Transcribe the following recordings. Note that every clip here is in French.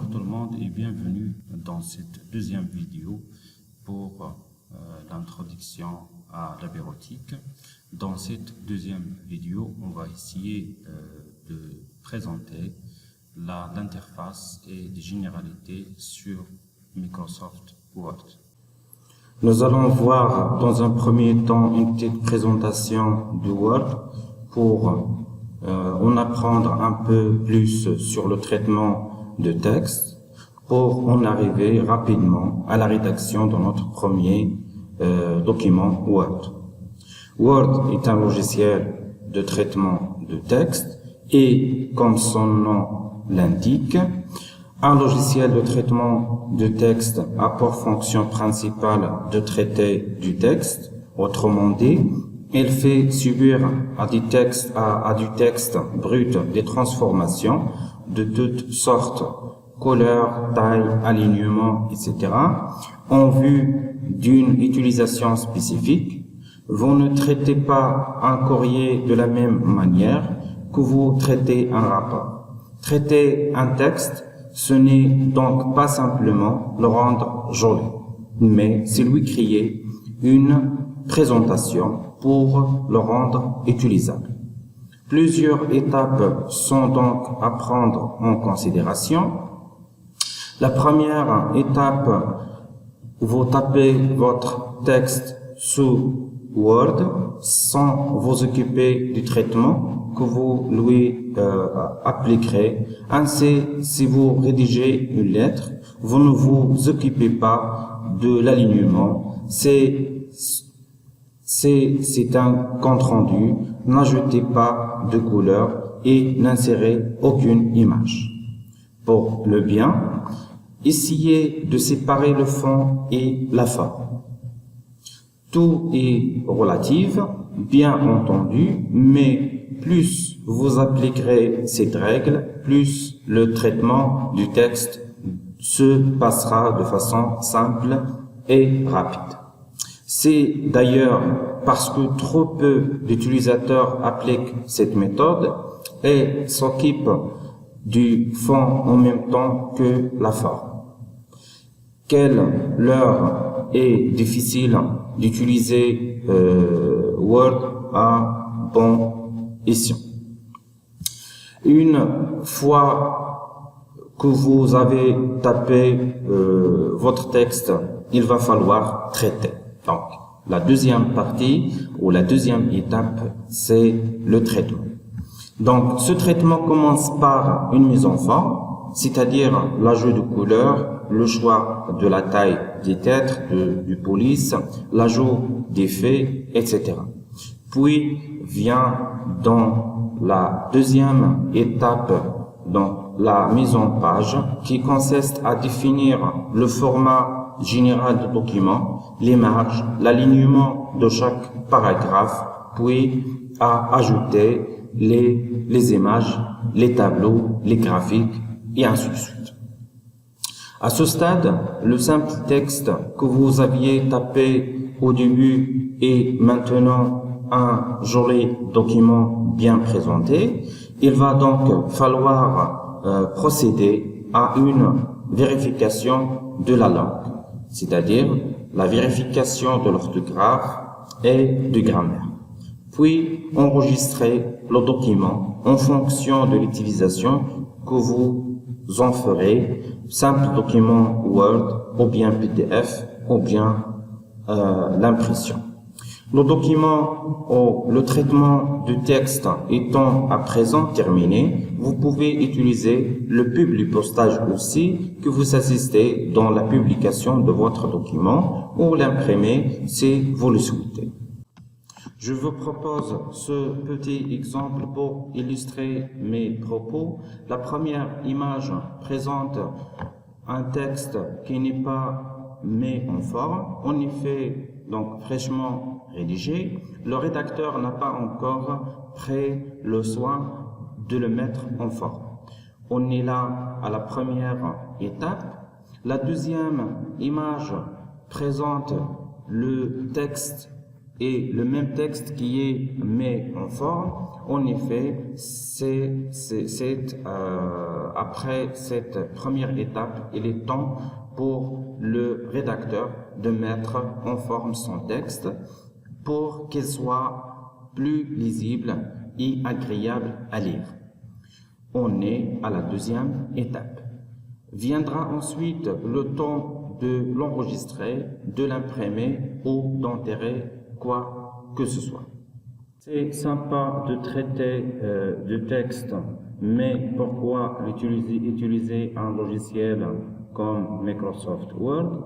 Bonjour tout le monde et bienvenue dans cette deuxième vidéo pour l'introduction à la bureautique. Dans cette deuxième vidéo, on va essayer de présenter l'interface et des généralités sur Microsoft Word. Nous allons voir dans un premier temps une petite présentation de Word pour en apprendre un peu plus sur le traitement de texte pour en arriver rapidement à la rédaction de notre premier document Word. Word est un logiciel de traitement de texte et, comme son nom l'indique, un logiciel de traitement de texte a pour fonction principale de traiter du texte. Autrement dit, il fait subir à du texte brut des transformations de toutes sortes, couleurs, tailles, alignements, etc. en vue d'une utilisation spécifique. Vous ne traitez pas un courrier de la même manière que vous traitez un rapport. Traiter un texte, ce n'est donc pas simplement le rendre joli, mais c'est lui créer une présentation pour le rendre utilisable. Plusieurs étapes sont donc à prendre en considération. La première étape, vous tapez votre texte sous Word sans vous occuper du traitement que vous lui appliquerez. Ainsi, si vous rédigez une lettre, vous ne vous occupez pas de l'alignement. C'est un compte rendu. N'ajoutez pas de couleur et n'insérez aucune image. Pour le bien, essayez de séparer le fond et la forme. Tout est relatif, bien entendu, mais plus vous appliquerez cette règle, plus le traitement du texte se passera de façon simple et rapide. C'est d'ailleurs parce que trop peu d'utilisateurs appliquent cette méthode et s'occupent du fond en même temps que la forme, qu'elle leur est difficile d'utiliser Word à bon escient. Une fois que vous avez tapé votre texte, il va falloir traiter. Donc, la deuxième partie ou la deuxième étape, c'est le traitement. Donc, ce traitement commence par une mise en forme, c'est-à-dire l'ajout de couleurs, le choix de la taille des têtes, du police, l'ajout d'effets, etc. Puis vient dans la deuxième étape, donc la mise en page, qui consiste à définir le format général du document, les marges, l'alignement de chaque paragraphe, puis à ajouter les images, les tableaux, les graphiques, et ainsi de suite. À ce stade, le simple texte que vous aviez tapé au début est maintenant un joli document bien présenté. Il va donc falloir procéder à une vérification de la langue, c'est-à-dire la vérification de l'orthographe et de grammaire. Puis enregistrer le document en fonction de l'utilisation que vous en ferez, simple document Word ou bien PDF ou bien l'impression. Le document ou le traitement du texte étant à présent terminé, vous pouvez utiliser le publipostage aussi que vous assistez dans la publication de votre document ou l'imprimer si vous le souhaitez. Je vous propose ce petit exemple pour illustrer mes propos. La première image présente un texte qui n'est pas mis en forme. En effet, donc fraîchement rédigé. Le rédacteur n'a pas encore pris le soin de le mettre en forme. On est là à la première étape. La deuxième image présente le texte et le même texte qui est mis en forme. En effet, après cette première étape, il est temps pour le rédacteur de mettre en forme son texte pour qu'il soit plus lisible et agréable à lire. On est à la deuxième étape. Viendra ensuite le temps de l'enregistrer, de l'imprimer ou d'enterrer quoi que ce soit. C'est sympa de traiter du texte, mais pourquoi utiliser un logiciel comme Microsoft Word?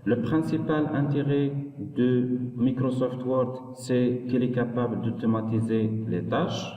Le principal intérêt de Microsoft Word, c'est qu'il est capable d'automatiser les tâches,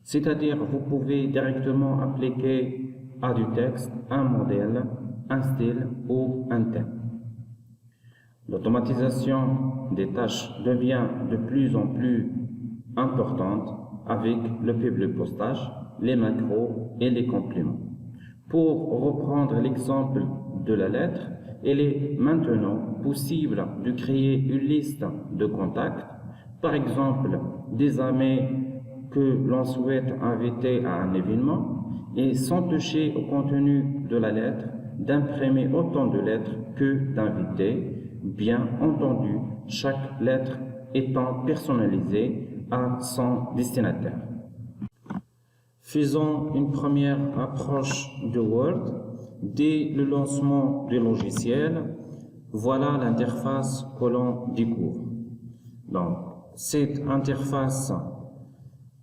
c'est-à-dire vous pouvez directement appliquer à du texte un modèle, un style ou un thème. L'automatisation des tâches devient de plus en plus importante avec le public postage, les macros et les compléments. Pour reprendre l'exemple de la lettre, il est maintenant possible de créer une liste de contacts, par exemple des amis que l'on souhaite inviter à un événement, et sans toucher au contenu de la lettre, d'imprimer autant de lettres que d'invités, bien entendu, chaque lettre étant personnalisée à son destinataire. Faisons une première approche de Word. Dès le lancement du logiciel, voilà l'interface que l'on découvre. Donc, cette interface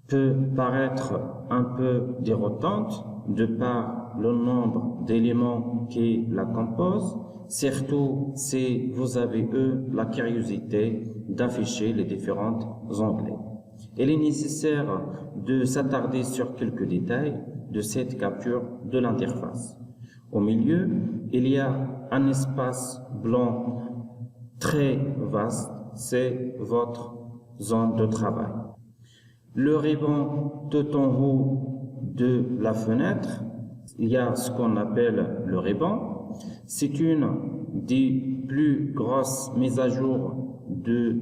peut paraître un peu déroutante de par le nombre d'éléments qui la composent, surtout si vous avez eu la curiosité d'afficher les différents onglets. Il est nécessaire de s'attarder sur quelques détails de cette capture de l'interface. Au milieu, il y a un espace blanc très vaste, c'est votre zone de travail. Le ruban tout en haut de la fenêtre, il y a ce qu'on appelle le ruban. C'est une des plus grosses mises à jour de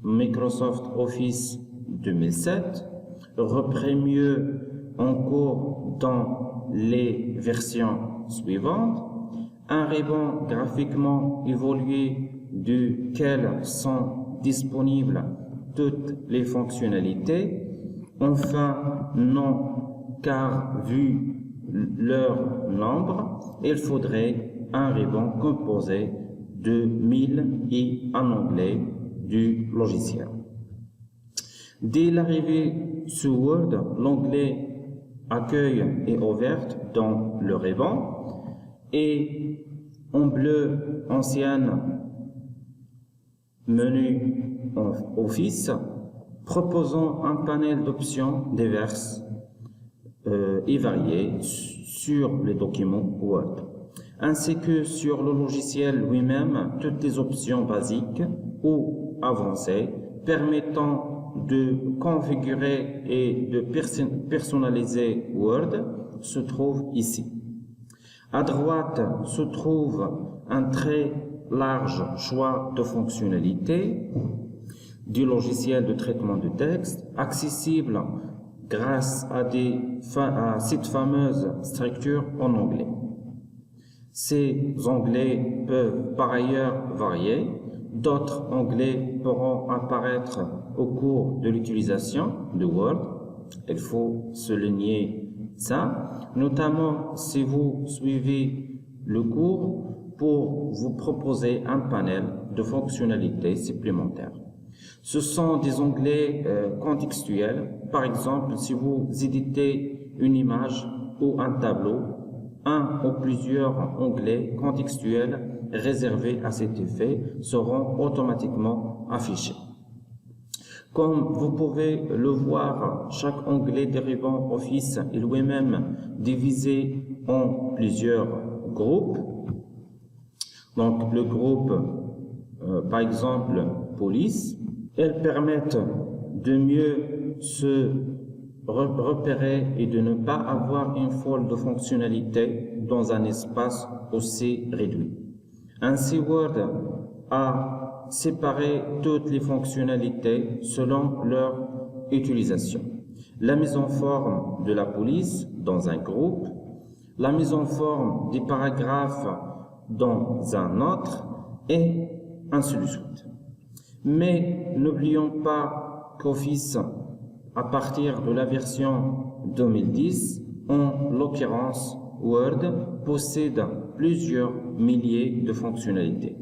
Microsoft Office 2007, repris mieux en cours dans les versions suivantes. Un ruban graphiquement évolué duquel sont disponibles toutes les fonctionnalités. Enfin, non, car vu leur nombre, il faudrait un ruban composé de 1000 et un onglet du logiciel. Dès l'arrivée sur Word, l'onglet Accueil est ouvert dans le ruban et en bleu ancienne menu Office, proposant un panel d'options diverses et variées sur les documents Word, ainsi que sur le logiciel lui-même, toutes les options basiques ou avancées permettant de configurer et de personnaliser Word se trouvent ici. À droite se trouve un très large choix de fonctionnalités du logiciel de traitement de texte, accessible grâce à cette fameuse structure en anglais. Ces onglets peuvent par ailleurs varier. D'autres onglets pourront apparaître au cours de l'utilisation de Word. Il faut souligner ça, notamment si vous suivez le cours pour vous proposer un panel de fonctionnalités supplémentaires. Ce sont des onglets contextuels. Par exemple, si vous éditez une image ou un tableau, un ou plusieurs onglets contextuels réservés à cet effet seront automatiquement affichés. Comme vous pouvez le voir, chaque onglet dérivant Office est lui-même divisé en plusieurs groupes. Donc le groupe, par exemple, police, elles permettent de mieux se repérer et de ne pas avoir une foule de fonctionnalités dans un espace aussi réduit. Ainsi, Word a séparer toutes les fonctionnalités selon leur utilisation. La mise en forme de la police dans un groupe, la mise en forme des paragraphes dans un autre, et ainsi de suite. Mais n'oublions pas qu'Office, à partir de la version 2010, en l'occurrence Word, possède plusieurs milliers de fonctionnalités.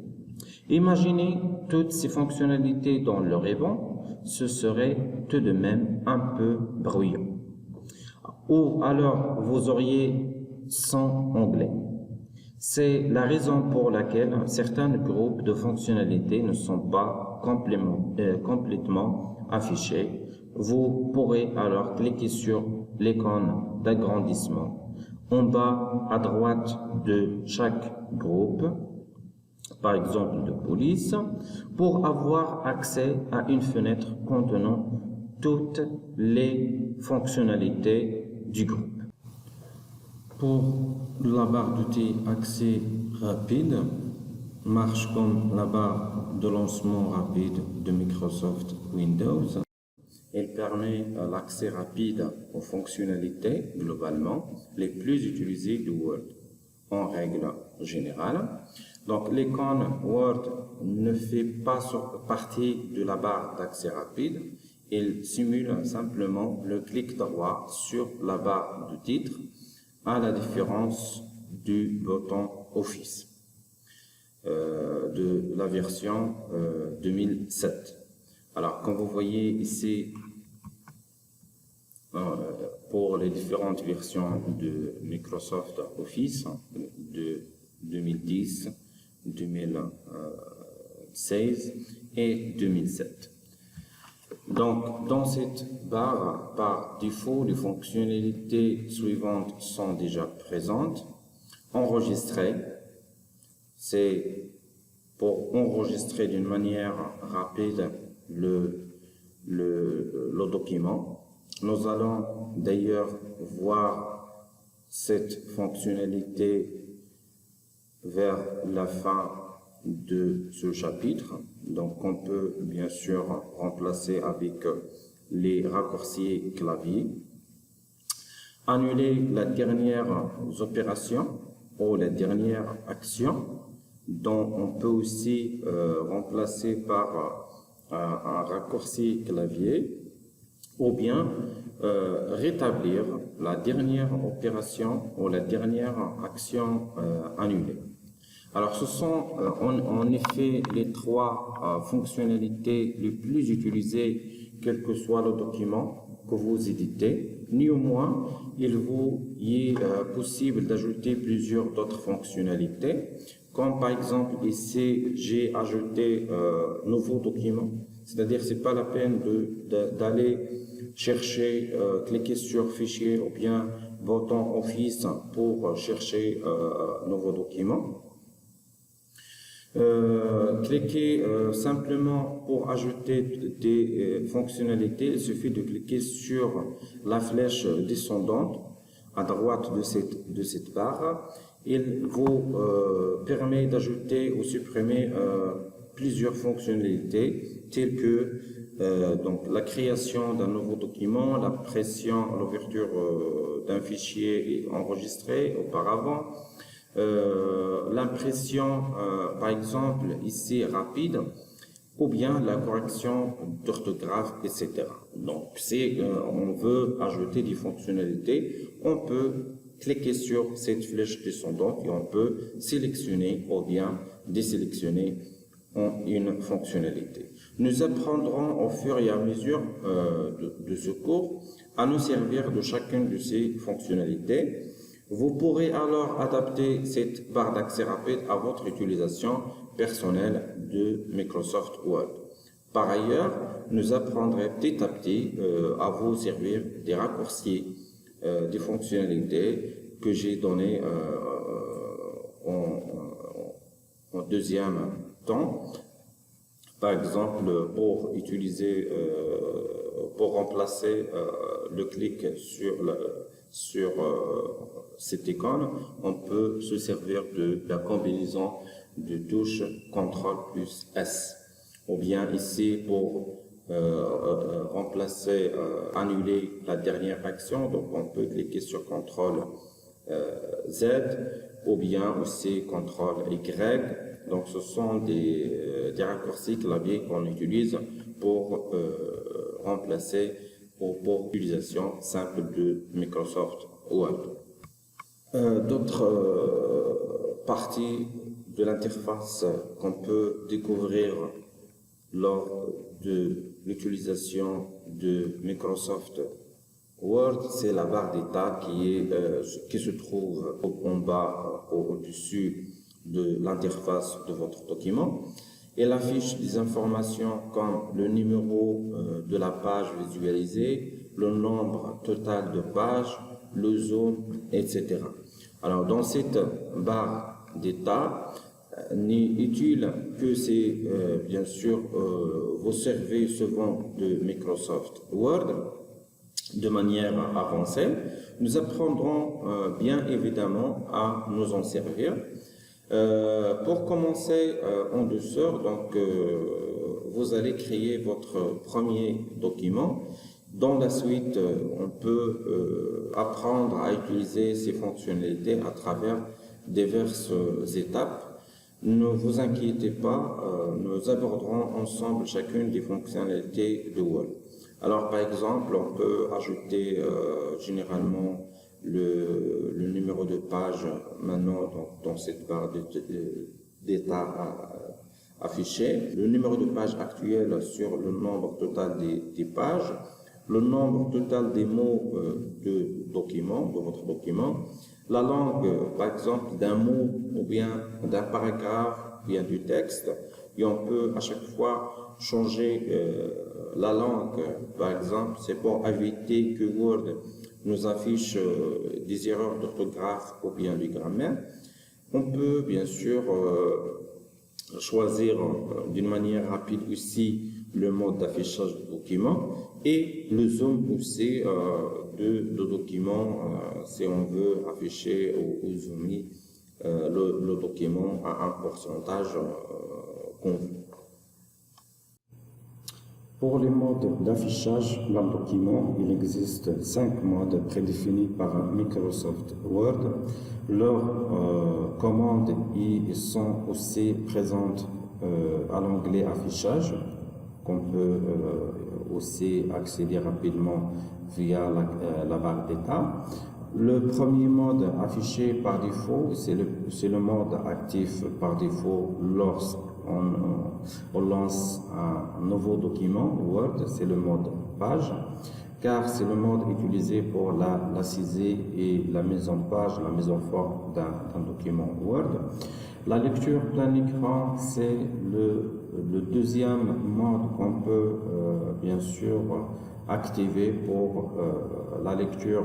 Imaginez toutes ces fonctionnalités dans le rebond, ce serait tout de même un peu bruyant. Ou alors vous auriez 100 onglets. C'est la raison pour laquelle certains groupes de fonctionnalités ne sont pas complètement affichés. Vous pourrez alors cliquer sur l'icône d'agrandissement en bas à droite de chaque groupe, par exemple de police, pour avoir accès à une fenêtre contenant toutes les fonctionnalités du groupe. Pour la barre d'outils accès rapide, marche comme la barre de lancement rapide de Microsoft Windows. Elle permet l'accès rapide aux fonctionnalités globalement les plus utilisées du Word en règle générale. Donc l'icône Word ne fait pas partie de la barre d'accès rapide. Elle simule simplement le clic droit sur la barre du titre, à la différence du bouton Office de la version 2007. Alors, comme vous voyez ici, pour les différentes versions de Microsoft Office de 2010, 2016 et 2007. Donc, dans cette barre, par défaut, les fonctionnalités suivantes sont déjà présentes. Enregistrer, c'est pour enregistrer d'une manière rapide le document. Nous allons d'ailleurs voir cette fonctionnalité vers la fin de ce chapitre. Donc, on peut bien sûr remplacer avec les raccourcis clavier. Annuler la dernière opération ou la dernière action, dont on peut aussi remplacer par un raccourci clavier, ou bien rétablir la dernière opération ou la dernière action annulée. Alors, ce sont en effet les trois fonctionnalités les plus utilisées, quel que soit le document que vous éditez. Néanmoins, il vous est possible d'ajouter plusieurs d'autres fonctionnalités, comme par exemple ici, j'ai ajouté nouveau document, c'est-à-dire c'est pas la peine d'aller chercher, cliquer sur fichier ou bien bouton Office pour chercher nouveau document. Cliquez simplement pour ajouter des fonctionnalités. Il suffit de cliquer sur la flèche descendante à droite de cette barre. Il vous permet d'ajouter ou supprimer plusieurs fonctionnalités telles que donc la création d'un nouveau document, la pression, l'ouverture d'un fichier enregistré auparavant, l'impression, par exemple, ici rapide, ou bien la correction d'orthographe, etc. Donc, si on veut ajouter des fonctionnalités, on peut cliquer sur cette flèche descendante et on peut sélectionner ou bien désélectionner une fonctionnalité. Nous apprendrons au fur et à mesure de ce cours à nous servir de chacune de ces fonctionnalités. Vous pourrez alors adapter cette barre d'accès rapide à votre utilisation personnelle de Microsoft Word. Par ailleurs, nous apprendrons petit à petit à vous servir des raccourcis, des fonctionnalités que j'ai données en deuxième temps. Par exemple, pour utiliser, pour remplacer le clic sur cette icône, on peut se servir de la combinaison de touches CTRL plus S. ou bien ici pour remplacer, annuler la dernière action, donc on peut cliquer sur CTRL Z, ou bien aussi CTRL Y. Donc ce sont des raccourcis clavier qu'on utilise pour remplacer ou pour l'utilisation simple de Microsoft Word. D'autres parties de l'interface qu'on peut découvrir lors de l'utilisation de Microsoft Word, c'est la barre d'état qui se trouve en bas, au-dessus de l'interface de votre document. Elle affiche des informations comme le numéro de la page visualisée, le nombre total de pages, le zoom, etc. Alors, dans cette barre d'état, n'est utile que c'est bien sûr vous servez souvent de Microsoft Word de manière avancée. Nous apprendrons bien évidemment à nous en servir. Pour commencer en douceur, donc vous allez créer votre premier document. Dans la suite, on peut apprendre à utiliser ces fonctionnalités à travers diverses étapes. Ne vous inquiétez pas, nous aborderons ensemble chacune des fonctionnalités de Word. Alors, par exemple, on peut ajouter généralement le numéro de page maintenant dans cette barre d'état affiché, le numéro de page actuel sur le nombre total des pages, le nombre total des mots de votre document, la langue, par exemple, d'un mot ou bien d'un paragraphe, ou bien du texte, et on peut à chaque fois changer la langue. Par exemple, c'est pour éviter que Word nous affiche des erreurs d'orthographe ou bien de grammaire. On peut bien sûr choisir d'une manière rapide aussi le mode d'affichage du document et le zoom aussi de document si on veut afficher ou zoomer le document à un pourcentage convenu. Pour les modes d'affichage d'un document, il existe 5 modes prédéfinis par Microsoft Word. Leurs commandes y sont aussi présentes à l'onglet affichage, qu'on peut aussi accéder rapidement via la barre d'état. Le premier mode affiché par défaut, c'est le mode actif par défaut lorsqu'on lance un nouveau document Word, c'est le mode page, car c'est le mode utilisé pour la saisie et la mise en page, la mise en forme d'un document Word. La lecture plein écran, c'est le deuxième mode qu'on peut bien sûr activer pour la lecture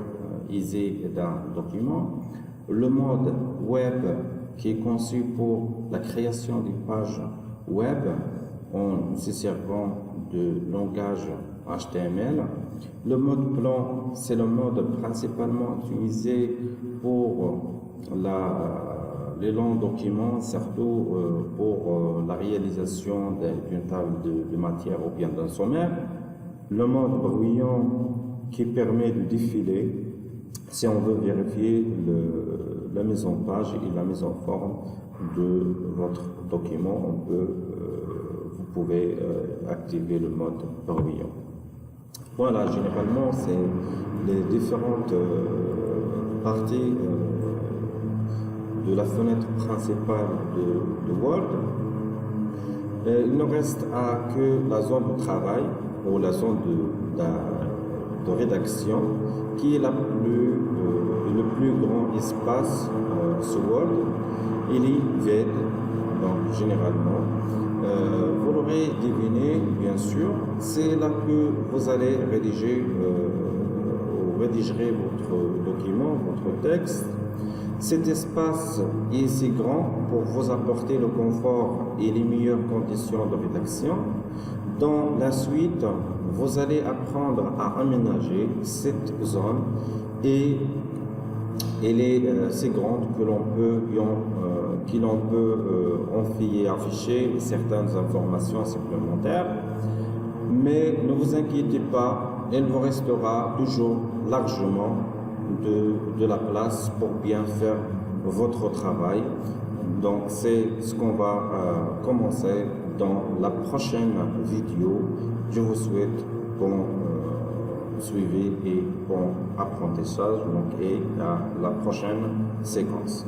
aisée d'un document. Le mode web qui est conçu pour la création des pages web en se servant de langage HTML. Le mode plan, c'est le mode principalement utilisé pour les longs documents, surtout pour la réalisation d'une table de matière ou bien d'un sommaire. Le mode brouillon qui permet de défiler si on veut vérifier la mise en page et la mise en forme de votre document, vous pouvez activer le mode brouillon. Voilà, généralement, c'est les différentes parties de la fenêtre principale de Word. Il ne reste que la zone de travail ou la zone de rédaction qui est le plus grand espace sur Word. Il est vide, donc généralement. Vous l'aurez deviné, bien sûr, c'est là que vous allez rédigerez votre document, votre texte. Cet espace est si grand pour vous apporter le confort et les meilleures conditions de rédaction. Dans la suite, vous allez apprendre à aménager cette zone et elle est si grande que l'on peut enfiler, afficher certaines informations supplémentaires. Mais ne vous inquiétez pas, il vous restera toujours largement de la place pour bien faire votre travail. Donc c'est ce qu'on va commencer dans la prochaine vidéo. Je vous souhaite bon suivi et bon apprentissage, donc, et à la prochaine séquence.